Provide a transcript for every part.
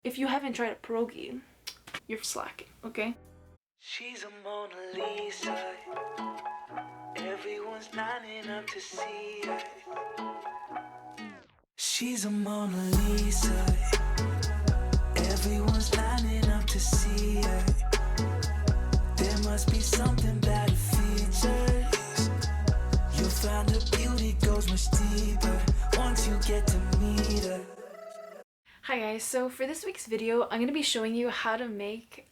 If you haven't tried a pierogi, you're slacking, okay? She's a Mona Lisa. Everyone's lining up to see her. She's a Mona Lisa. Everyone's lining up to see her. There must be something about her features. You'll find her beauty goes much deeper once you get to meet her. Hi guys, so for this week's video, I'm going to be showing you how to make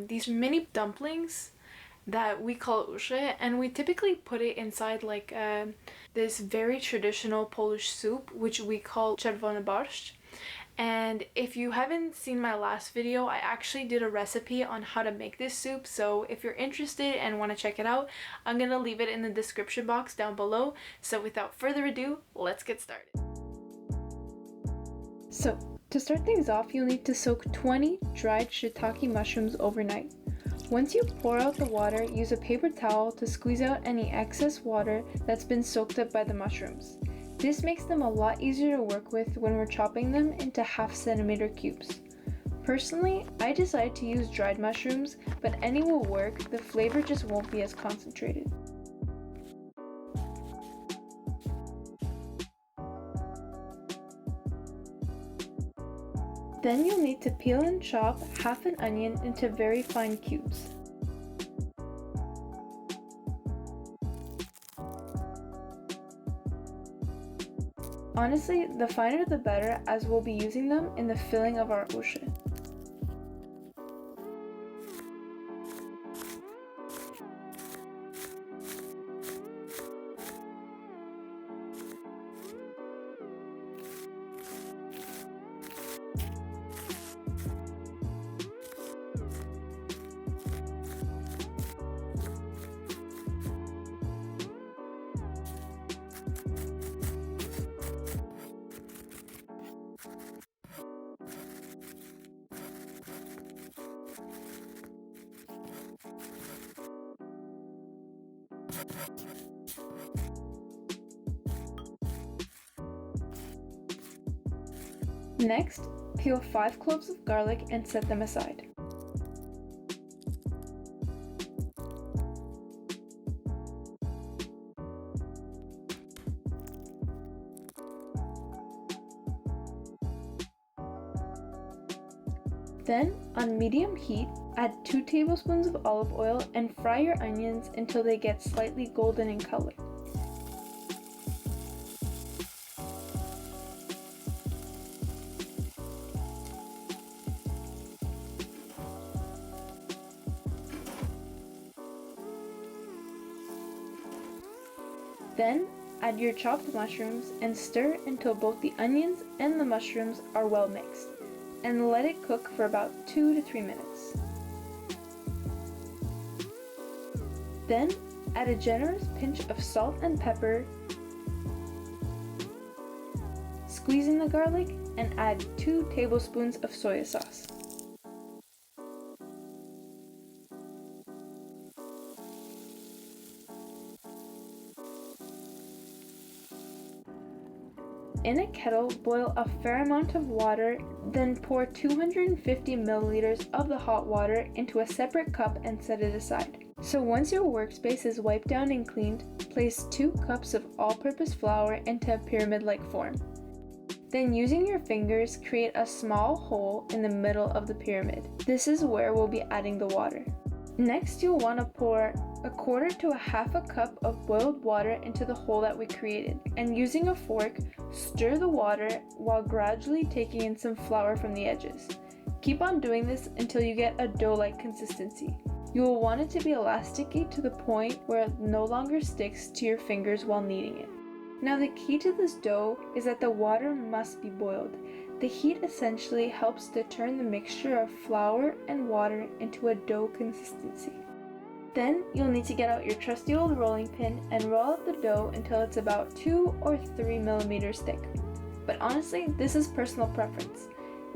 these mini dumplings that we call Uszy, and we typically put it inside like this very traditional Polish soup, which we call Czerwony Barszcz. And if you haven't seen my last video, I actually did a recipe on how to make this soup, so if you're interested and want to check it out, I'm going to leave it in the description box down below. So without further ado, let's get started. So, to start things off, you'll need to soak 20 dried shiitake mushrooms overnight. Once you pour out the water, use a paper towel to squeeze out any excess water that's been soaked up by the mushrooms. This makes them a lot easier to work with when we're chopping them into 1/2 centimeter cubes. Personally, I decided to use dried mushrooms, but any will work, the flavor just won't be as concentrated. Then you'll need to peel and chop 1/2 an onion into very fine cubes. Honestly, the finer the better, as we'll be using them in the filling of our uszy. Next, peel 5 cloves of garlic and set them aside. Then, on medium heat, add 2 tablespoons of olive oil and fry your onions until they get slightly golden in color. Then, add your chopped mushrooms and stir until both the onions and the mushrooms are well mixed, and let it cook for about 2 to 3 minutes. Then, add a generous pinch of salt and pepper, squeeze in the garlic, and add 2 tablespoons of soya sauce. In a kettle, boil a fair amount of water, then pour 250 milliliters of the hot water into a separate cup and set it aside. So once your workspace is wiped down and cleaned, place 2 cups of all-purpose flour into a pyramid-like form. Then using your fingers, create a small hole in the middle of the pyramid. This is where we'll be adding the water. Next, you'll want to pour 1/4 to 1/2 cup of boiled water into the hole that we created, and using a fork, stir the water while gradually taking in some flour from the edges. Keep on doing this until you get a dough-like consistency. You will want it to be elasticy to the point where it no longer sticks to your fingers while kneading it. Now the key to this dough is that the water must be boiled. The heat essentially helps to turn the mixture of flour and water into a dough consistency. Then you'll need to get out your trusty old rolling pin and roll out the dough until it's about 2 or 3 millimeters thick. But honestly, this is personal preference.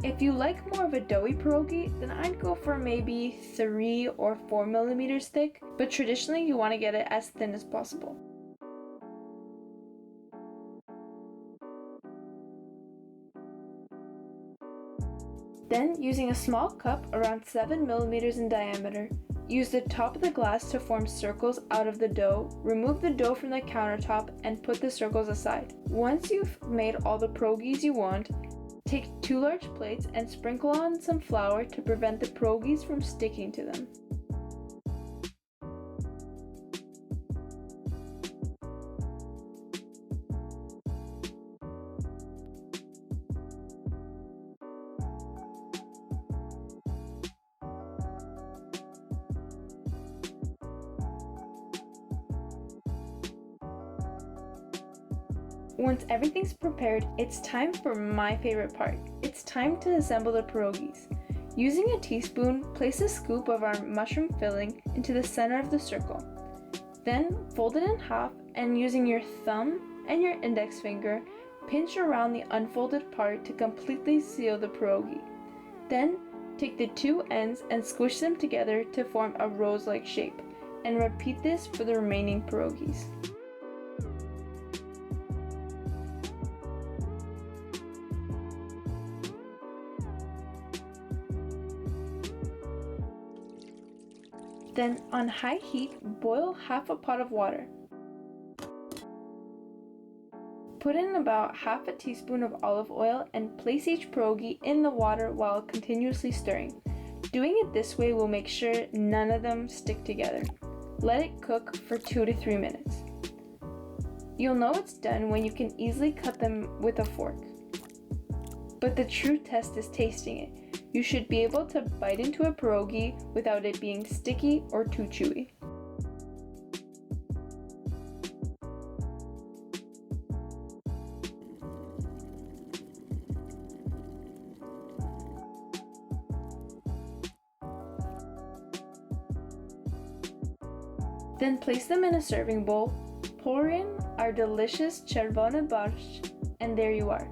If you like more of a doughy pierogi, then I'd go for maybe 3 or 4 millimeters thick, but traditionally you want to get it as thin as possible. Then, using a small cup around 7 millimeters in diameter, use the top of the glass to form circles out of the dough, remove the dough from the countertop, and put the circles aside. Once you've made all the pierogies you want, take 2 large plates and sprinkle on some flour to prevent the pierogies from sticking to them. Once everything's prepared, it's time for my favorite part. It's time to assemble the pierogies. Using a teaspoon, place a scoop of our mushroom filling into the center of the circle. Then fold it in half and using your thumb and your index finger, pinch around the unfolded part to completely seal the pierogi. Then take the 2 ends and squish them together to form a rose-like shape, and repeat this for the remaining pierogies. Then, on high heat, boil half a pot of water. Put in about half a teaspoon of olive oil and place each pierogi in the water while continuously stirring. Doing it this way will make sure none of them stick together. Let it cook for 2 to 3 minutes. You'll know it's done when you can easily cut them with a fork. But the true test is tasting it. You should be able to bite into a pierogi without it being sticky or too chewy. Then place them in a serving bowl, pour in our delicious Czerwony Barszcz, and there you are.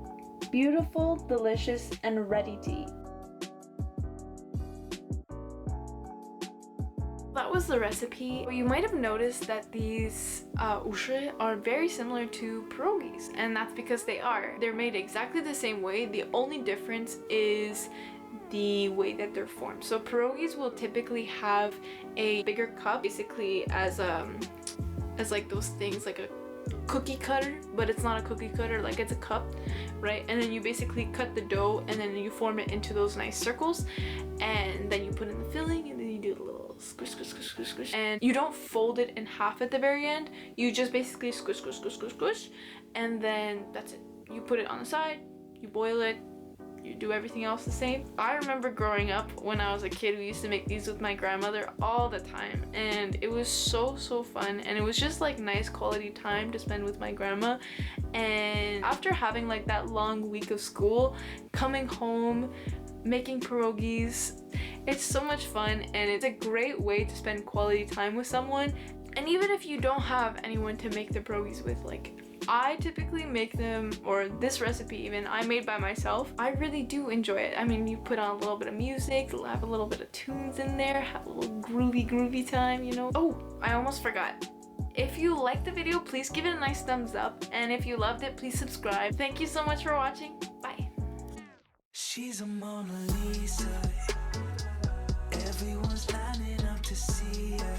Beautiful, delicious, and ready to eat. That was the recipe. You might have noticed that these uszy are very similar to pierogies, and that's because they are. They're made exactly the same way. The only difference is the way that they're formed. So pierogies will typically have a bigger cup, basically as like those things like a cookie cutter, but it's not a cookie cutter, like it's a cup, right? And then you basically cut the dough and then you form it into those nice circles, and then you put in the filling and then you do a little squish, squish, squish, squish, squish. And you don't fold it in half at the very end. You just basically squish, squish, squish, squish, squish, and then that's it. You put it on the side, you boil it, you do everything else the same. I remember growing up when I was a kid, we used to make these with my grandmother all the time, and it was so fun, and it was just like nice quality time to spend with my grandma. And after having like that long week of school, coming home, making pierogies, it's so much fun, and it's a great way to spend quality time with someone. And even if you don't have anyone to make the pierogies with, like I typically make them, or this recipe even, I made by myself. I really do enjoy it. I mean, you put on a little bit of music, have a little bit of tunes in there, have a little groovy time, you know? Oh, I almost forgot. If you liked the video, please give it a nice thumbs up. And if you loved it, please subscribe. Thank you so much for watching. Bye. She's a Mona Lisa.